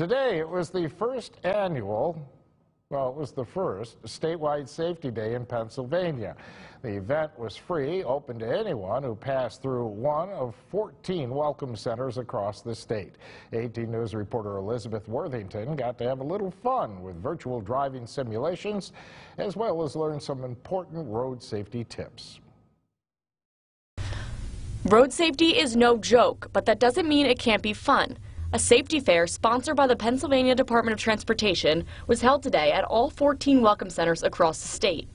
Today, it was the first statewide safety day in Pennsylvania. The event was free, open to anyone who passed through one of 14 welcome centers across the state. 18 News reporter Elizabeth Worthington got to have a little fun with virtual driving simulations, as well as learn some important road safety tips. Road safety is no joke, but that doesn't mean it can't be fun. A safety fair sponsored by the Pennsylvania Department of Transportation was held today at all 14 welcome centers across the state.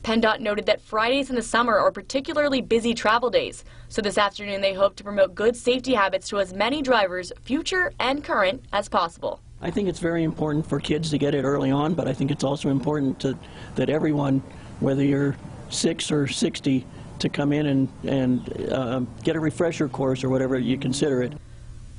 PennDOT noted that Fridays in the summer are particularly busy travel days, so this afternoon they hope to promote good safety habits to as many drivers, future and current, as possible. I think it's very important for kids to get it early on, but I think it's also important that everyone, whether you're 6 or 60, to come in and get a refresher course or whatever you consider it.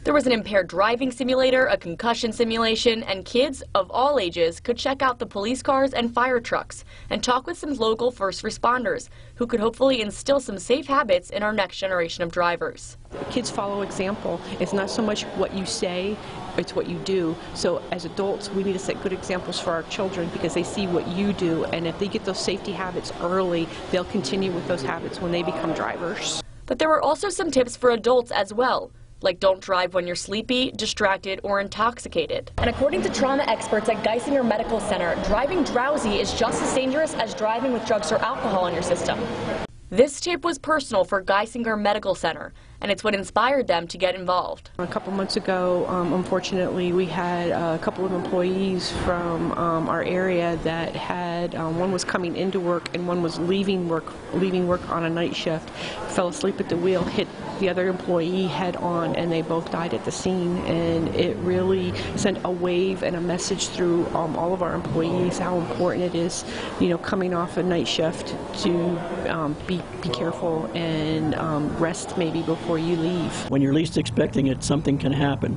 There was an impaired driving simulator, a concussion simulation, and kids of all ages could check out the police cars and fire trucks and talk with some local first responders who could hopefully instill some safe habits in our next generation of drivers. Kids follow example. It's not so much what you say, it's what you do. So as adults, we need to set good examples for our children because they see what you do, and if they get those safety habits early, they'll continue with those habits when they become drivers. But there were also some tips for adults as well, like don't drive when you're sleepy, distracted, or intoxicated. And according to trauma experts at Geisinger Medical Center, driving drowsy is just as dangerous as driving with drugs or alcohol in your system. This tip was personal for Geisinger Medical Center, and it's what inspired them to get involved. A couple months ago, unfortunately, we had a couple of employees from our area that had, one was coming into work and one was leaving work on a night shift, fell asleep at the wheel, hit the other employee head on, and they both died at the scene. And it really sent a wave and a message through all of our employees how important it is, coming off a night shift to be careful and rest maybe before you leave. When you're least expecting it, something can happen.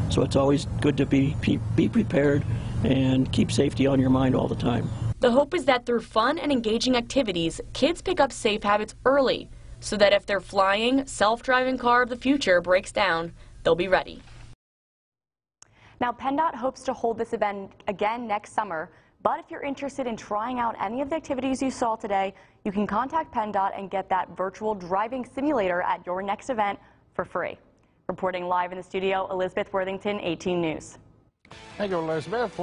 So it's always good to be prepared and keep safety on your mind all the time. The hope is that through fun and engaging activities, kids pick up safe habits early, so that if their flying, self-driving car of the future breaks down, they'll be ready. Now, PennDOT hopes to hold this event again next summer, but if you're interested in trying out any of the activities you saw today, you can contact PennDOT and get that virtual driving simulator at your next event for free. Reporting live in the studio, Elizabeth Worthington, 18 News. Thank you, Elizabeth.